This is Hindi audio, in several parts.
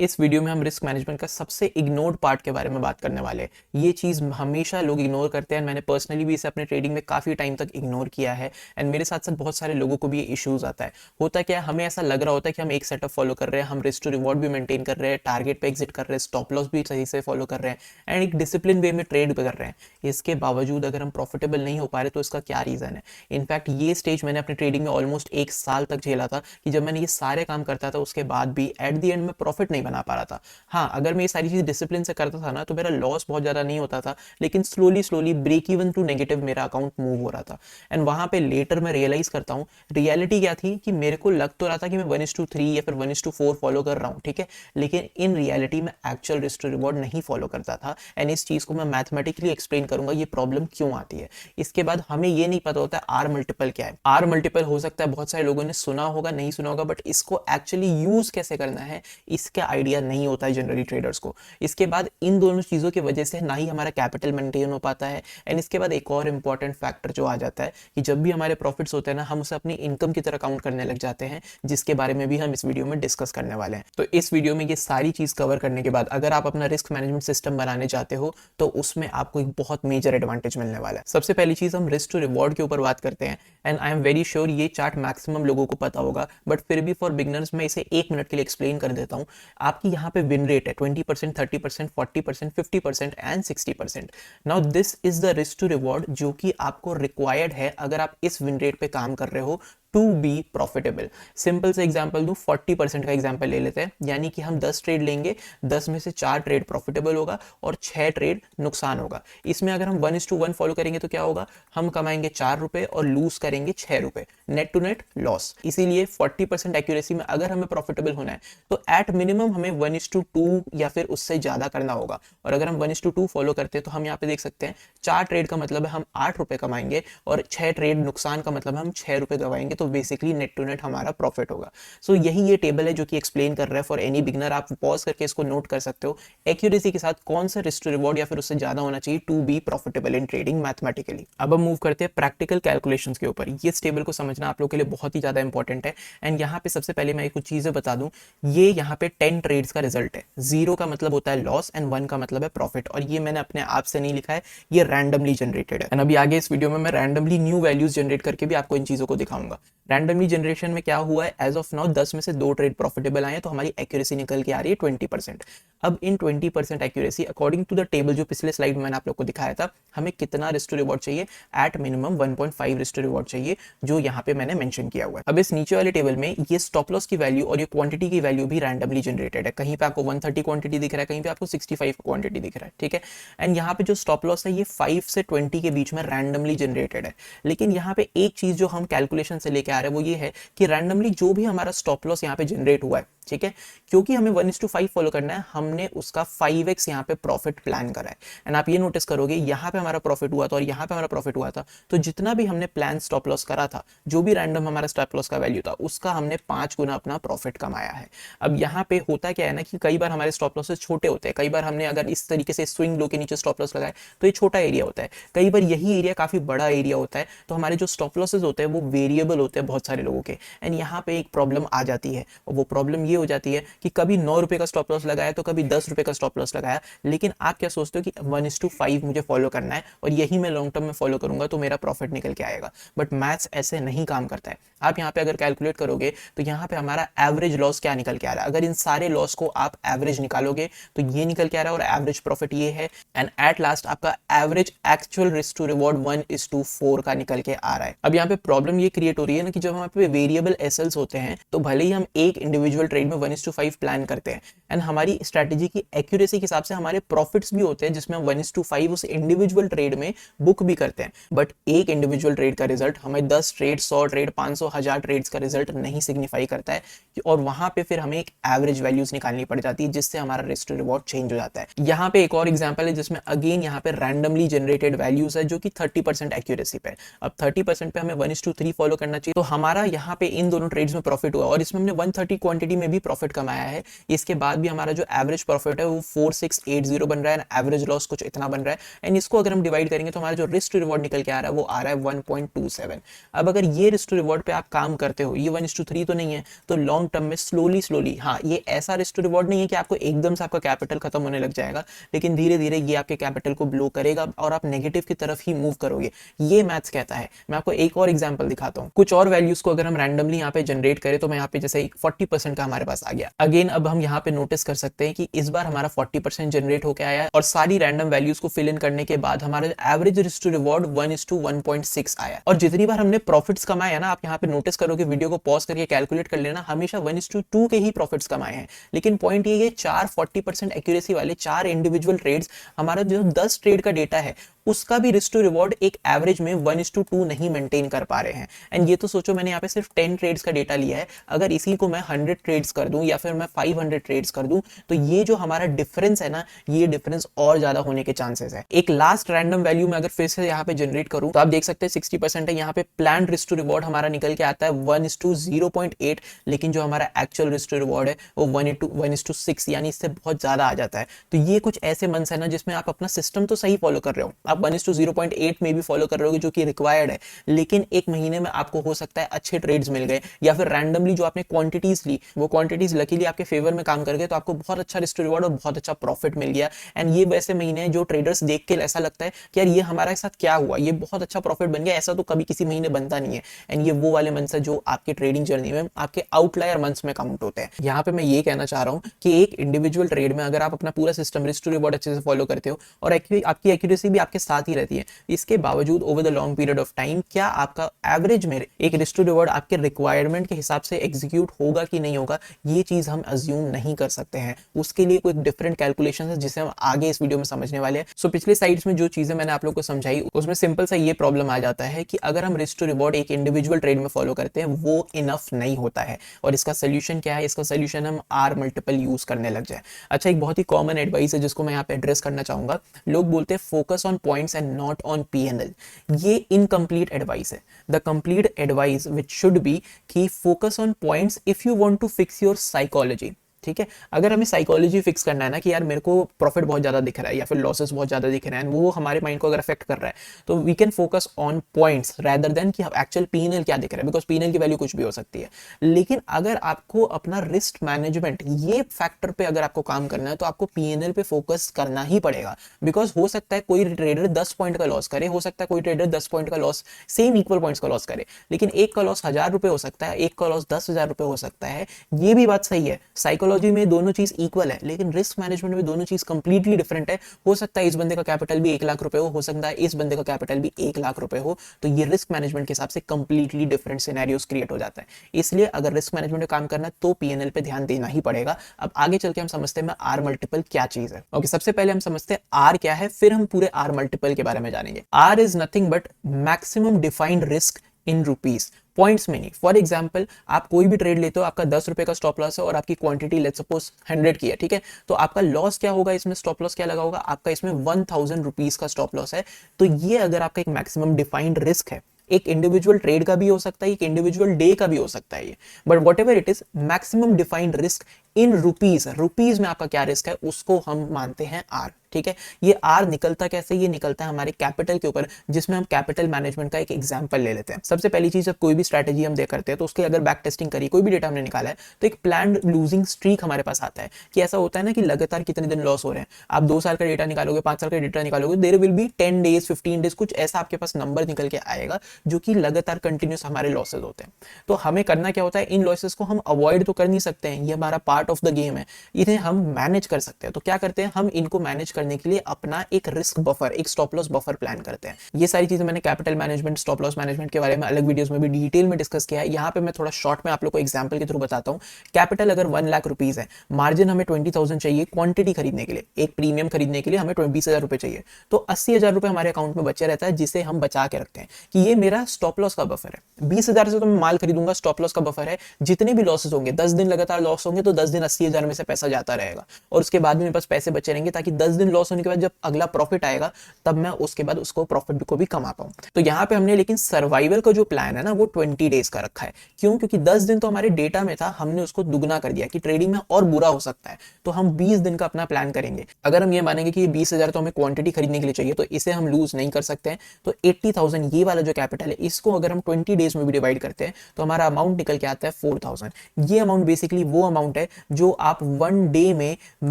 इस वीडियो में हम रिस्क मैनेजमेंट का सबसे इग्नोर्ड पार्ट के बारे में बात करने वाले हैं। ये चीज़ हमेशा लोग इग्नोर करते हैं। मैंने पर्सनली भी इसे अपने ट्रेडिंग में काफ़ी टाइम तक इग्नोर किया है एंड मेरे साथ साथ बहुत सारे लोगों को भी ये इश्यूज आता है। होता क्या है, हमें ऐसा लग रहा होता है कि हम एक सेटअप फॉलो कर रहे हैं, हम रिस्क टू रिवॉर्ड भी मेंटेन कर रहे हैं, टारगेट पे एग्जिट कर रहे हैं, स्टॉप लॉस भी सही से फॉलो कर रहे हैं एंड एक डिसिप्लिन वे में ट्रेड भी कर रहे हैं। इसके बावजूद अगर हम प्रॉफिटेबल नहीं हो पा रहे तो इसका क्या रीज़न है? इनफैक्ट ये स्टेज मैंने अपनी ट्रेडिंग में ऑलमोस्ट 1 साल तक झेला था कि जब मैंने ये सारे काम करता था उसके बाद भी एट द एंड में प्रॉफिट नहीं बना पा रहा था। हाँ, अगर मैं ये सारी चीज़ डिसिप्लिन से करता था ना तो मेरा लॉस बहुत ज़्यादा नहीं होता था, लेकिन slowly slowly break even to negative मेरा अकाउंट मूव हो रहा था। एंड वहाँ पे लेटर मैं रियलाइज करता हूँ रियलिटी क्या थी कि मेरे को लग तो रहा था कि मैं 1:3 या फिर 1:4 फॉलो कर रहा हूँ, ठीक है, लेकिन इन रियलिटी में एक्चुअल रिस्क टू रिवॉर्ड नहीं फॉलो करता था। एंड इस चीज़ को मैं मैथमेटिकली एक्सप्लेन करूंगा ये प्रॉब्लम क्यों आती है। इसके बाद हमें ये नहीं पता होता है आर मल्टीपल क्या है। आर मल्टीपल हो सकता है बहुत सारे लोगों ने सुना होगा, नहीं सुना होगा, बट इसको एक्चुअली यूज कैसे करना है इसका आइडिया नहीं होता है जनरली ट्रेडर्स को। इसके बाद इन दोनों चीज़ों की वजह से ना ही हमारा कैपिटल मेंटेन हो पाता है। एंड इसके बाद एक और इंपॉर्टेंट फैक्टर जो आ जाता है कि जब भी हमारे प्रॉफिट्स होते हैं ना, हम उसे अपनी इनकम की तरह काउंट करने लग जाते हैं, जिसके बारे में भी हम इस वीडियो में डिस्कस करने वाले हैं। तो इस वीडियो में ये सारी चीज़ कवर करने के बाद अगर आप अपना रिस्क मैनेजमेंट सिस्टम बनाने चाहते हो तो उसमें आपको एक बहुत मेजर एडवांटेज मिलने वाला है। सबसे पहली चीज़ हम रिस्क टू रिवॉर्ड के ऊपर बात करते हैं and I am very sure ये चार्ट मैक्सिमम लोगों को पता होगा, बट फिर भी फॉर बिगनर्स मैं इसे 1 मिनट के लिए एक्सप्लेन कर देता हूँ। आपकी यहाँ पे विन रेट है 20%, 30%, 40%, 50% and 60%। Now this is the risk to reward जो कि आपको रिक्वायर्ड है अगर आप इस विन रेट पे काम कर रहे हो टू बी प्रॉफिटेबल। सिंपल से एग्जांपल दूं, 40% का एग्जांपल ले लेते हैं, यानी कि हम 10 ट्रेड लेंगे, 10 में से 4 ट्रेड प्रॉफिटेबल होगा और 6 ट्रेड नुकसान होगा। इसमें अगर हम 1:1 फॉलो करेंगे तो क्या होगा, हम कमाएंगे 4 रुपए और लूज करेंगे 6 रुपए, नेट टू नेट लॉस। इसीलिए 40% एक्यूरेसी में अगर हमें प्रॉफिटेबल होना है तो एट मिनिमम हमें 1:2 या फिर उससे ज्यादा करना होगा। और अगर हम 1:2 फॉलो करते हैं तो हम यहाँ पे देख सकते हैं 4 ट्रेड का मतलब है हम 8 रुपए कमाएंगे और 6 ट्रेड नुकसान का मतलब हम 6 रुपए गवाएंगे, तो बेसिकली नेट टू नेट हमारा प्रॉफिट होगा। सो यही ये टेबल है जो कि एक्सप्लेन कर रहा है फॉर एनी बिगनर। आप पॉज करके इसको नोट कर सकते हो एक्यूरेसी के साथ कौन सा रिस्क टू रिवॉर्ड या फिर उससे ज्यादा होना चाहिए to be profitable in trading mathematically. अब हम मूव करते हैं प्रैक्टिकल कैलकुलेशंस के ऊपर। ये टेबल को समझना आप लोग के लिए बहुत ही ज्यादा इंपॉर्टेंट है। एंड यहाँ पे सबसे पहले मैं कुछ चीजें बता दूं, ये यहाँ पे 10 ट्रेड्स का रिजल्ट है। 0 का मतलब होता है लॉस एंड 1 का मतलब है प्रॉफिट, और ये मैंने अपने आप से नहीं लिखा है, ये रैंडमली जनरेटेड है। एंड अभी आगे इस वीडियो में मैं रैंडमली न्यू वैल्यूज जनरेट करके भी आपको इन चीजों को दिखाऊंगा। रैंडमली जनरेशन में क्या हुआ है, एज ऑफ नाउ 10 में से 2 ट्रेड प्रॉफिटेबल आए हैं, तो हमारी एक्यूरेसी निकल के आ रही है 20%। अब इन 20% accuracy according to the table जो पिछले स्लाइड में मैंने आप लोग को दिखाया था, हमें कितना रिस्क टू रिवॉर्ड चाहिए, at minimum 1.5 risk to reward चाहिए, जो यहाँ पे मैंने मेंशन किया हुआ है। अब इस नीचे वाले टेबल में ये स्टॉप लॉस की वैल्यू और ये क्वांटिटी की वैल्यू भी रैंडमली जनरेटेड है। कहीं पे आपको 130 क्वांटिटी दिख रहा है, कहीं पे आपको 65 क्वांटिटी दिख रहा है, ठीक है। एंड यहाँ पे जो स्टॉप लॉस है ये 5 से 20 के बीच में रैंडमली जनरेटेड है। लेकिन यहाँ पे एक चीज जो हम कैलकुलेशन से लेके आ रहे हैं वो ये है कि रैंडमली जो भी हमारा स्टॉप लॉस यहाँ पे जनरेट हुआ है, ठीक है, क्योंकि हमें 1:5 फॉलो करना है, हमने उसका 5x यहाँ पे प्रॉफिट प्लान करा है। एंड आप ये नोटिस करोगे यहाँ पे हमारा प्रॉफिट हुआ था और यहाँ पे हमारा प्रॉफिट हुआ था, तो जितना भी हमने प्लान स्टॉप लॉस करा था, जो भी रैंडम हमारा स्टॉप लॉस का वैल्यू था, उसका हमने 5 गुना अपना प्रॉफिट कमाया है। अब यहाँ पे होता क्या है ना कि कई बार हमारे स्टॉप लॉसेस छोटे होते हैं, कई बार हमने अगर इस तरीके से स्विंग लो के नीचे स्टॉप लॉस लगाए तो ये छोटा एरिया होता है, कई बार यही एरिया काफी बड़ा एरिया होता है, तो हमारे जो स्टॉप लॉसेस होते हैं वो वेरिएबल होते हैं बहुत सारे लोगों के। एंड यहाँ पे एक प्रॉब्लम आ जाती है, और वो प्रॉब्लम ये हो जाती है कि कभी 9 रुपए का स्टॉप लॉस लगाया तो कभी 10 रुपए का स्टॉप लॉस लगाया, लेकिन आप क्या सोचते हो कि 1:5 मुझे फॉलो करना है और यही मैं लॉन्ग टर्म में फॉलो करूंगा तो मेरा प्रॉफिट निकल के आएगा। बट मैथ्स ऐसे नहीं काम करता है। आप यहाँ पे अगर कैलकुलेट करोगे तो यहाँ पे हमारा एवरेज लॉस क्या निकल के आ रहा है, अगर इन सारे लॉस को आप एवरेज निकालोगे तो ये निकल के आ रहा है और एवरेज प्रॉफिट ये है। एंड एट लास्ट आपका average actual risk to reward 1:4 का निकल के आ रहा है। अब यहाँ पे प्रॉब्लम ये क्रिएट हो रही है ना कि जब हमारे पे वेरिएबल एसएल्स होते हैं तो भले ही हम एक इंडिविजुअल ट्रेड में 1:5 प्लान करते हैं एंड हमारी स्ट्रेटेजी की एक्यूरेसी के हिसाब से हमारे प्रॉफिट्स भी होते हैं जिसमें हम 1:5 उस इंडिविजुअल ट्रेड में बुक भी करते हैं, बट एक इंडिविजुअल ट्रेड का रिजल्ट हमें 10 ट्रेड, 100 ट्रेड, 500, 1000 ट्रेड्स का रिजल्ट नहीं सिग्निफाई करता है, और वहां पे फिर हमें एक एवरेज वैल्यूज निकालनी पड़ जाती है जिससे हमारा रिस्क टू रिवॉर्ड चेंज हो जाता है। यहाँ पे एक और एग्जांपल है जिसमें अगेन यहाँ पे रैंडमली जनरेटेड वैल्यूज है जो कि 30% एक्यूरेसी पे। अब 30% पे हमें 1:3 फॉलो करना चाहिए। तो हमारा यहाँ पे इन दोनों ट्रेड्स में प्रॉफिट हुआ और इसमें हमने 130 क्वांटिटी में भी प्रॉफिट कमाया है। इसके बाद भी हमारा जो एवरेज प्रॉफिट है वो 4680 बन रहा है, एवरेज लॉस कुछ इतना बन रहा है। एंड इसको अगर हम डिवाइड करेंगे तो हमारा जो रिस्क टू रिवॉर्ड निकल के आ रहा है वो आ रहा है 1.27। अब अगर ये रिस्क टू रिवॉर्ड पे आप काम करते हो, ये 1:3 तो नहीं है, तो लॉन्ग टर्म में स्लोली हाँ, ये ऐसा रिस्क टू रिवॉर्ड नहीं है कि आपको एकदम से आपका कैपिटल खत्म होने लग जाएगा, लेकिन धीरे धीरे ये आपके कैपिटल को ब्लो करेगा और आप नेगेटिव की तरफ ही मूव करोगे। ये मैथ्स कहता है। मैं आपको एक और एग्जांपल दिखाता हूँ। कुछ और वैल्यूज को अगर हम रैंडमली यहाँ पे जनरेट करें तो मैं यहाँ पे जैसे 40% का हमारे पास आ गया। अगेन अब हम यहाँ पे नोटिस कर सकते हैं कि इस बार हमारा 40% जनरेट होकर आया है और सारी रैंडम वैल्यूज को फिल इन करने के बाद हमारा एवरेज रिस्क टू रिवॉर्ड 1:1.6 आया। और जितनी बार हमने प्रॉफिट्स कमाए ना, आप यहाँ पे नोटिस करोगे, वीडियो को पॉज करके कैलकुलेट कर लेना, हमेशा 1:2 के ही प्रॉफिट्स कमाए हैं। लेकिन पॉइंट ये 40% एक्यूरेसी वाले 4 इंडिविजुअल ट्रेड्स, हमारा जो 10 ट्रेड का डेटा है उसका भी रिस्क टू रिवॉर्ड एक एवरेज में 1:2 नहीं मेंटेन कर पा रहे हैं। एंड ये तो सोचो, मैंने यहाँ पे सिर्फ 10 ट्रेड्स का डेटा लिया है, अगर इसी को मैं 100 ट्रेड्स कर दूं या फिर मैं 500 ट्रेड्स कर दूं तो ये जो हमारा डिफरेंस है ना, ये डिफरेंस और ज्यादा होने के चांसेस है। एक लास्ट रैंडम वैल्यू में अगर फिर से यहाँ पे जनरेट करूं तो आप देख सकते हैं 60% है। यहाँ पे प्लान रिस्क टू रिवॉर्ड हमारा निकल के आता है 1:0.8, लेकिन जो हमारा एक्चुअल रिस्क टू रिवॉर्ड है वो 1:6, यानी इससे बहुत ज्यादा आ जाता है। तो ये कुछ ऐसे मंथ्स है ना जिसमें आप अपना सिस्टम तो सही फॉलो कर रहे हो, आप 1:0.8 में भी फॉलो कर रहे हो जो कि रिक्वायर्ड है, लेकिन एक महीने में आपको हो सकता है अच्छे ट्रेड्स मिल गए या फिर रैंडमली जो आपने क्वांटिटीज ली वो क्वांटिटीज लकीली आपके फेवर में काम कर गए, तो आपको बहुत अच्छा रिस्क टू रिवॉर्ड और बहुत अच्छा प्रॉफिट मिल गया। एंड ये वैसे महीने हैं जो ट्रेडर्स देख के ऐसा लगता है कि यार ये हमारे साथ क्या हुआ, ये बहुत अच्छा प्रॉफिट बन गया, ऐसा तो कभी किसी महीने बनता नहीं है। एंड ये वो वाले मंथ्स है जो आपके ट्रेडिंग जर्नी में आपके आउटलायर मंथ्स में काउंट होते हैं। यहाँ पे मैं ये कहना चाह रहा हूँ कि एक इंडिविजुअल ट्रेड में अगर आप अपना पूरा सिस्टम रिस्क टू रिवॉर्ड अच्छे से फॉलो करते हो और आपकी एक्यूरेसी भी आपके साथ ही रहती है, इसके बावजूद over the long period of time क्या आपका एवरेज में एक रिस्क टू रिवॉर्ड आपके रिक्वायरमेंट के हिसाब से एग्जीक्यूट होगा कि नहीं होगा, ये चीज हम अज्यूम नहीं कर सकते हैं। उसके लिए कोई डिफरेंट कैलकुलेशन है जिसे हम आगे इस वीडियो में समझने वाले हैं। सो पिछले साइड्स में जो चीजें मैंने आप लोग को समझाई उसमें सिंपल सा ये प्रॉब्लम आ जाता है कि अगर हम रिस्क टू रिवॉर्ड एक इंडिविजुअल ट्रेड में फॉलो करते हैं वो इनफ नहीं होता है। और इसका सोल्यूशन क्या है? इसका सोल्यूशन हम आर मल्टीपल यूज करने लग जाए। अच्छा, एक बहुत ही कॉमन एडवाइस है जिसको मैं यहाँ पे एड्रेस करना चाहूंगा। लोग बोलते हैं focus on points and not on P N L. ये इनकम्प्लीट एडवाइस है। The complete advice which should be कि focus on points if you want to fix your psychology. ठीक है, अगर हमें साइकोलॉजी फिक्स करना है ना कि यार मेरे को प्रॉफिट बहुत ज्यादा दिख रहा है या फिर लॉसेस बहुत ज्यादा दिख रहे हैं, वो हमारे माइंड को अगर अफेक्ट कर रहा है, तो we can focus on points rather than कि एक्चुअल पीएनएल क्या दिख रहा है, बिकॉज पीएनएल की वैल्यू कुछ भी हो सकती है। लेकिन अगर आपको अपना रिस्क मैनेजमेंट ये फैक्टर पे अगर आपको काम करना है तो आपको पीएनएल पे फोकस करना ही पड़ेगा। बिकॉज हो सकता है कोई ट्रेडर 10 पॉइंट का लॉस करे, हो सकता है कोई ट्रेडर 10 पॉइंट का लॉस सेम इक्वल पॉइंट्स का लॉस करे, लेकिन एक का लॉस 1000 रुपए हो सकता है, एक का लॉस 10,000 रुपए हो सकता है। ये भी बात सही है, साइकोलॉजी में दोनों चीज इक्वल है, लेकिन रिस्क मैनेजमेंट में दोनों चीज कंप्लीटली डिफरेंट है। हो सकता है इस बंदे का कैपिटल भी 1 लाख रुपए हो सकता है इस बंदे का कैपिटल भी 1 लाख रुपए हो। तो ये रिस्क मैनेजमेंट के हिसाब से कंप्लीटली डिफरेंट सिनेरियोस क्रिएट हो जाता है। इसलिए अगर रिस्क मैनेजमेंट में काम करना है तो पीएनएल पे ध्यान देना ही पड़ेगा। अब आगे चल के हम समझते हैं आर मल्टीपल क्या चीज है। ओके, सबसे पहले हम समझते हैं आर क्या है, फिर हम पूरे आर मल्टीपल के बारे में जानेंगे। R is nothing but maximum defined risk in rupees, points में नहीं। फॉर एग्जाम्पल, आप कोई भी ट्रेड लेते हो, आपका 10 रुपए का स्टॉप लॉस है और आपकी क्वांटिटी लेट्स सपोज 100 की है, ठीक है, तो आपका लॉस क्या होगा इसमें, स्टॉप लॉस क्या लगा होगा आपका, इसमें 1000 रुपीज का स्टॉप लॉस है। तो ये अगर आपका एक मैक्सिमम डिफाइंड रिस्क है, एक इंडिविजुअल ट्रेड का भी हो सकता है, एक इंडिविजुअल डे का भी हो सकता है ये, but what ever it is, maximum defined risk in rupees, rupees में आपका क्या रिस्क है उसको हम मानते हैं आर। ठीक है, ये आर निकलता कैसे, ये निकलता है हमारे कैपिटल के ऊपर, जिसमें हम कैपिटल मैनेजमेंट का एक एग्जांपल ले लेते हैं। सबसे पहली चीज, जब कोई भी स्ट्रैटेजी हम दे करते हैं तो उसके अगर बैक टेस्टिंग करिए, कोई भी डेटा हमने निकाला है तो एक प्लान्ड लूजिंग स्ट्रीक हमारे पास आता है कि ऐसा होता है ना कि लगातार कितने दिन लॉस हो रहे हैं। आप 2 साल का डेटा निकालोगे, 5 साल का डेटा निकालोगे, there will be 10 days 15 days कुछ ऐसा आपके पास नंबर निकल के आएगा जो कि लगातार कंटिन्यूस हमारे लॉसेज होते हैं। तो हमें करना क्या होता है, इन लॉसेस को हम अवॉइड तो कर नहीं सकते हैं, ये हमारा पार्ट ऑफ द गेम है, इन्हें हम मैनेज कर सकते हैं। तो क्या करते हैं, हम इनको मैनेज करने के लिए अपना एक रिस्क बफर, एक स्टॉप लॉस बफर प्लान करते हैं। ये सारी चीजें मैंने capital management, stop loss management के बारे में अलग वीडियोस में भी डिटेल में डिस्कस किया है। यहाँ पे मैं थोड़ा शॉर्ट में आप लोग को एग्जांपल के थ्रू बताता हूँ। कैपिटल अगर 1 लाख रुपीज है, मार्जिन हमें 20,000 चाहिए क्वांटिटी खरीदने के लिए, एक प्रीमियम खरीदने के लिए हमें 20,000 रुपए चाहिए, तो 80,000 रुपए हमारे अकाउंट में बचे रहता है, जिसे हम बचा के रखते हैं कि ये मेरा स्टॉप लॉस का बफर है। 20,000 से तो मैं माल खरीदूंगा, स्टॉप लॉस का बफर है, जितने भी लॉसेस होंगे, 10 दिन लगातार लॉस होंगे तो 10 दिन 80,000 में से पैसा जाता रहेगा और उसके बाद भी मेरे पास पैसे बचे रहेंगे ताकि 10 दिन दिन लॉस होने के बाद जब अगला प्रॉफिट आएगा तब मैं उसके बाद उसको प्रॉफिट को भी कमा पाऊँ। तो यहाँ पे हमने लेकिन सर्वाइवल का जो प्लान है ना वो 20 डेज का रखा है। क्यों? क्योंकि 10 दिन तो हमारे डेटा में था, हमने उसको दुगना कर दिया कि ट्रेडिंग में और बुरा हो सकता है, तो हम 20 दिन का अपना प्लान करेंगे। अगर हम ये मानेंगे कि 20,000 तो हमें क्वांटिटी खरीदने के लिए चाहिए, तो इसे हम लूज नहीं कर सकते हैं। तो 80,000 ये वाला जो कैपिटल है, इसको अगर हम 20 डेज में भी डिवाइड करते हैं तो हमारा अमाउंट निकल के आता है 4,000। ये अमाउंट बेसिकली वो अमाउंट है जो आप 1 डे में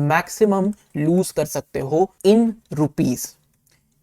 मैक्सिमम लूज कर सकते हो इन रुपीज।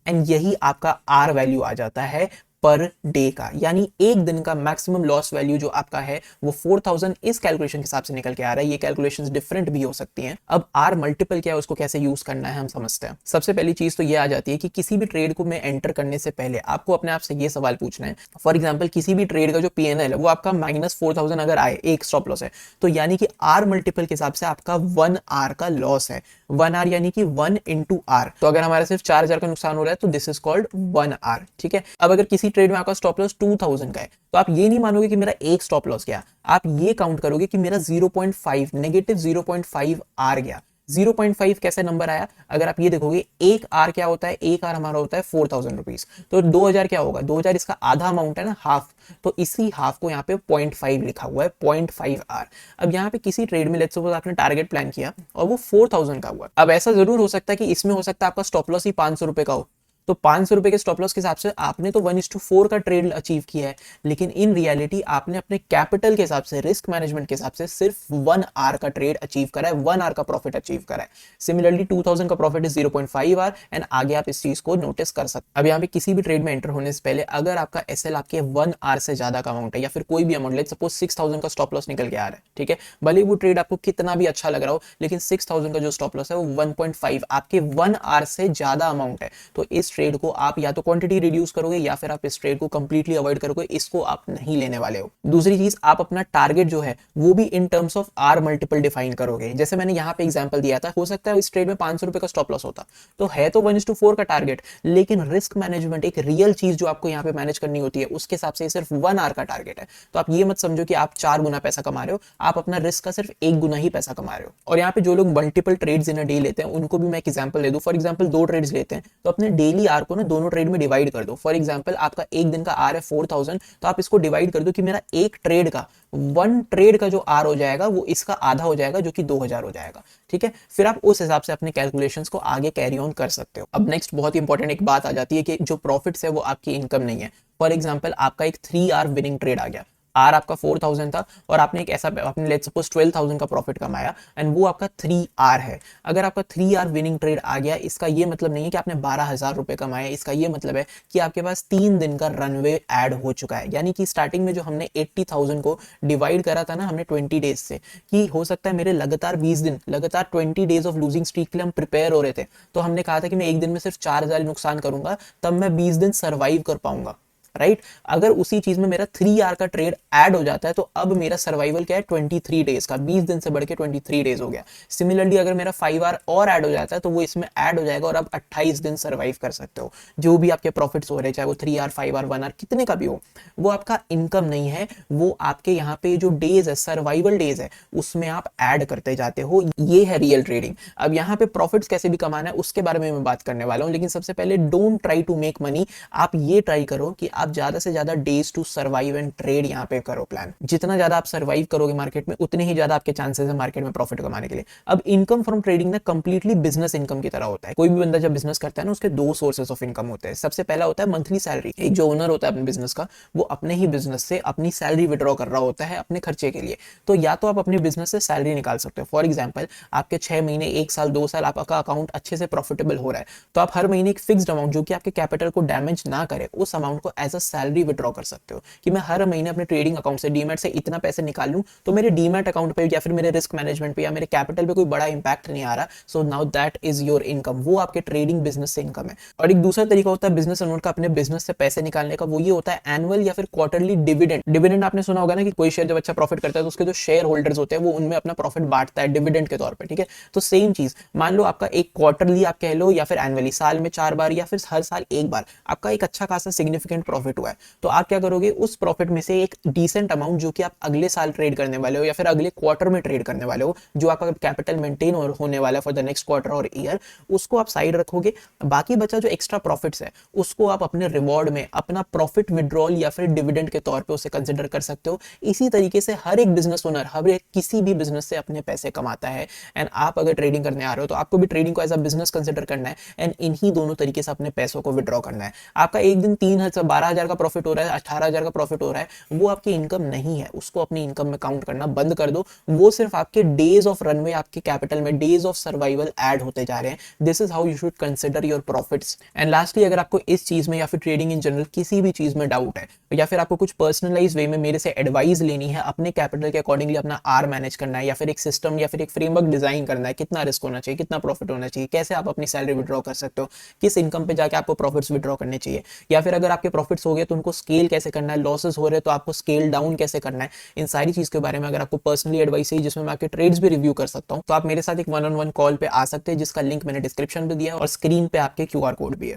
एंड यही आपका आर वैल्यू आ जाता है पर डे का, यानी एक दिन का मैक्सिमम लॉस वैल्यू जो आपका है वो 4,000 इस कैलकुलेशन के हिसाब से निकल के आ रहा है। ये कैलकुलेशंस डिफरेंट भी हो सकती हैं। अब आर मल्टीपल क्या है, उसको कैसे यूज करना है हम समझते हैं। सबसे पहली चीज तो ये आ जाती है कि किसी भी ट्रेड को में एंटर करने से पहले आपको अपने आप से ये सवाल पूछना है। फॉर एग्जाम्पल किसी भी ट्रेड का जो पीएनएल है वो आपका -4,000 अगर आए, एक स्टॉप लॉस है, तो यानी कि आर मल्टीपल के हिसाब से आपका 1 आर का लॉस है। 1 आर यानी कि 1 इंटू आर। तो अगर हमारा सिर्फ 4,000 का नुकसान हो रहा है तो दिस इज कॉल्ड 1 आर। ठीक है। अब अगर किसी ट्रेड में आपका स्टॉप लॉस 2,000 का है तो आप ये नहीं मानोगे कि मेरा एक स्टॉप लॉस गया, आप ये काउंट करोगे कि मेरा 0.5 नेगेटिव 0.5 आर गया। 0.5 कैसे नंबर आया? अगर आप ये देखोगे, एक आर क्या होता है, एक आर हमारा होता है 4,000 रुपीज, तो 2,000 क्या होगा? 2,000 इसका आधा अमाउंट है ना, हाफ, तो इसी हाफ को यहाँ पे 0.5 लिखा हुआ है, 0.5 आर। अब यहाँ पे किसी ट्रेड में लेट्स सपोज आपने टारगेट प्लान किया और वो 4,000 का हुआ। अब ऐसा जरूर हो सकता है कि इसमें हो सकता है आपका स्टॉप लॉस ही 500 रुपए का हो, तो 500 रुपए के स्टॉप लॉस के हिसाब से आपने तो 1:4 का ट्रेड अचीव किया है, लेकिन इन रियलिटी आपने अपने कैपिटल के हिसाब से, रिस्क मैनेजमेंट के हिसाब से सिर्फ 1 आर का ट्रेड अचीव करा है, 1 आर का प्रॉफिट अचीव करा है। सिमिलरली 2,000 का प्रॉफिट इज 0.5 आर एंड आगे आप इस चीज को नोटिस कर सकते हैं। अब यहाँ पे किसी भी ट्रेड में एंटर होने से पहले अगर आपका एसएल आपके 1 आर से ज्यादा का अमाउंट है या फिर कोई भी अमाउंट, लेट्स सपोज 6,000 का स्टॉप लॉस निकल के आ रहा है, ठीक है, भले वो ट्रेड आपको कितना भी अच्छा लग रहा हो, लेकिन 6,000 का जो स्टॉप लॉस है वो 1.5 आपके 1 आर से ज्यादा अमाउंट है, तो इस ट्रेड को आप या तो क्वांटिटी रिड्यूस करोगे या फिर आप इस ट्रेड को कंप्लीटली अवॉइड करोगे, इसको आप नहीं लेने वाले हो। दूसरी चीज, आप अपना टारगेट जो है वो भी in terms of R multiple define करोगे। जैसे मैंने यहाँ पे एग्जांपल दिया था, हो सकता है इस ट्रेड में 500 रुपए का स्टॉप लॉस होता, तो है तो 1:4 का टारगेट, लेकिन रिस्क मैनेजमेंट एक रियल चीज जो आपको यहाँ पे मैनेज करनी होती है, उसके हिसाब से सिर्फ 1 आर का टारगेट है। तो आप ये मत समझो कि आप 4 गुना पैसा कमा रहे हो, आप अपना रिस्क का सिर्फ 1 गुना ही पैसा कमा रहे हो। और यहाँ पे जो लोग multiple trades in a day लेते हैं उनको भी मैं एक एग्जांपल दे दूं। फॉर एग्जांपल 2 ट्रेड्स लेते हैं तो अपने डेली आर को ना दोनों ट्रेड में डिवाइड कर दो। फॉर एग्जांपल आपका एक दिन का आर है 4,000, तो आप इसको डिवाइड कर दो कि मेरा एक ट्रेड का, 1 ट्रेड का जो आर हो जाएगा वो इसका आधा हो जाएगा, जो कि 2,000 हो जाएगा। ठीक है, फिर आप उस हिसाब से अपने कैलकुलेशंस को आगे कैरी ऑन कर सकते हो। अब नेक्स्ट बहुत ही इंपॉर्टेंट एक बात आ जाती है कि जो प्रॉफिट्स है वो आपकी इनकम नहीं है। फॉर एग्जांपल आपका एक 3 आर विनिंग ट्रेड आ गया, आर आपका 4,000 था और आपने एक ऐसा, आपने लेट्स सपोज 12,000 का प्रॉफिट कमाया एंड वो आपका 3 आर है। अगर आपका 3 आर विनिंग ट्रेड आ गया, इसका ये मतलब नहीं है कि आपने 12,000 रुपए कमाए, इसका ये मतलब है कि आपके पास 3 दिन का रनवे ऐड हो चुका है। यानी कि स्टार्टिंग में जो हमने 80,000 को डिवाइड करा था ना हमने 20 डेज से, कि हो सकता है मेरे लगातार 20 दिन, लगातार 20 डेज ऑफ लूजिंग स्ट्रीक के लिए हम प्रिपेयर हो रहे थे, तो हमने कहा था कि मैं एक दिन में सिर्फ 4,000 नुकसान करूंगा तब मैं 20 दिन सर्वाइव कर पाऊंगा, राइट। अगर उसी चीज में मेरा 3 आर का ट्रेड ऐड हो जाता है तो अब मेरा सर्वाइवल क्या है, 23 डेज का, 20 दिन से बढ़ के 23 डेज हो गया। सिमिलरली अगर मेरा 5 आर और ऐड हो जाता है तो वो इसमें ऐड हो जाएगा और आप 28 दिन सर्वाइव कर सकते हो। जो भी आपके प्रॉफिट्स हो रहे, चाहे वो 3 आर 5 आर 1 आर कितने का भी हो, वो आपका इनकम नहीं है, वो आपके यहाँ पे जो डेज है, सर्वाइवल डेज है, उसमें आप ऐड करते जाते हो। ये है रियल ट्रेडिंग। अब यहाँ पे प्रॉफिट्स कैसे भी कमाना है उसके बारे में मैं बात करने वाला हूँ, लेकिन सबसे पहले don't try to make money. आप ये ट्राई करो कि आप ज्यादा से ज्यादा days to survive and trade यहाँ पे करो प्लान। जितना ज्यादा आप सर्वाइव करोगे मार्केट में, उतने ही ज्यादा आपके चांसेस है मार्केट में प्रॉफिट कमाने के लिए। अब इनकम फ्रॉम ट्रेडिंग ना कंप्लीटली बिजनेस इनकम की तरह होता है। कोई भी बंदा जब बिजनेस करता है ना, उसके 2 सोर्सेस ऑफ इनकम होते हैं। सबसे पहला होता है मंथली सैलरी। एक जो ओनर होता है अपने बिजनेस का, वो अपने ही बिजनेस से अपनी सैलरी विड्रॉ कर रहा होता है अपने खर्चे के लिए। तो या तो आप अपने बिजनेस से सैलरी निकाल सकते हो। फॉर एग्जाम्पल आपके 6 महीने, 1 साल, 2 साल आपका अकाउंट अच्छे से प्रॉफिटेबल हो रहा है, तो आप हर महीने एक फिक्स्ड अमाउंट जो कि आपके कैपिटल को डैमेज ना करे, उस अमाउंट को एज अ सैलरी विड्रॉ कर सकते हो कि मैं हर महीने अपने ट्रेडिंग अकाउंट से, डीमैट से इतना पैसे निकाल लूं तो मेरे डीमैट अकाउंट पे या फिर मेरे रिस्क मैनेजमेंट पे या मेरे कैपिटल पे कोई बड़ा इंपैक्ट नहीं आ रहा। So now that is your income. वो आपके ट्रेडिंग बिजनेस से इनकम है। और एक दूसरा तरीका होता है बिजनेस ओनर का अपने बिजनेस से पैसे निकालने का, वो ये होता है एनुअल या फिर क्वार्टरली डिविडेंड। डिविडेंड आपने सुना होगा ना कि कोई शेयर जब अच्छा प्रॉफिट करता है तो उसके जो शेयर होल्डर्स होते हैं वो उनमें अपना प्रॉफिट बांटता है डिविडेंड के तौर पर। ठीक है, तो सेम चीज, मान लो आपका एक क्वार्टरली आप कह लो या फिर एनुअली, साल में 4 बार या फिर हर साल 1 बार आपका एक अच्छा खासा सिग्निफिकेंट प्रॉफिट प्रॉफिट हुआ है, तो आप क्या करोगे, उस प्रॉफिट में से एक डिसेंट अमाउंट जो कि आप अगले साल ट्रेड करने वाले हो या फिर अगले क्वार्टर में ट्रेड करने वाले हो, जो आपका कैपिटल मेंटेन होने वाला है फॉर द नेक्स्ट क्वार्टर और ईयर, उसको आप साइड रखोगे। बाकी बचा जो एक्स्ट्रा प्रॉफिट्स है उसको आप अपने रिवॉर्ड में अपना प्रॉफिट विड्रॉल या फिर डिविडेंड के तौर पे उसे कंसिडर कर सकते हो। इसी तरीके से हर एक बिजनेस ओनर, हर एक किसी भी बिजनेस से अपने पैसे कमाता है। एंड आप अगर ट्रेडिंग करने आ रहे हो तो आपको भी ट्रेडिंग को एज अ बिजनेस कंसिडर करना है एंड इन्हीं दोनों तरीके से अपने पैसों को विड्रॉ करना है। आपका एक दिन 3,000 12,000 का प्रॉफिट हो रहा है, 18,000 का प्रॉफिट हो रहा है, वो आपकी इनकम नहीं है, उसको अपनी इनकम में काउंट करना बंद कर दो। वो सिर्फ आपके डेज ऑफ रनवे, आपके कैपिटल में डेज ऑफ सर्वाइवल ऐड होते जा रहे हैं। This is how you should consider your profits. And lastly, अगर आपको इस चीज में या फिर ट्रेडिंग इन जनरल किसी भी चीज में डाउट है या फिर आपको कुछ पर्सनलाइज वे में मेरे से एडवाइस लेनी है, अपने कैपिटल के अकॉर्डिंगली अपना आर मैनेज करना है या फिर एक सिस्टम या फिर एक फ्रेमवर्क डिजाइन करना है, कितना रिस्क होना चाहिए, कितना प्रॉफिट होना चाहिए, कैसे आप अपनी सैलरी विड्रॉ कर सकते हो, किस इनकम पे जाके आपको प्रॉफिट्स विड्रॉ करने चाहिए, या फिर अगर आपके प्रॉफिट्स हो गए तो उनको स्केल कैसे करना है, लॉसेस हो रहे तो आपको स्केल डाउन कैसे करना है, इन सारी चीज के बारे में अगर आपको पर्सनली एडवाइस चाहिए जिसमें मैं आपके ट्रेड्स भी रिव्यू कर सकता हूं, तो आप मेरे साथ एक 1-on-1 कॉल पे आ सकते हैं, जिसका लिंक मैंने डिस्क्रिप्शन में दिया है और स्क्रीन पे आपके QR कोड भी है।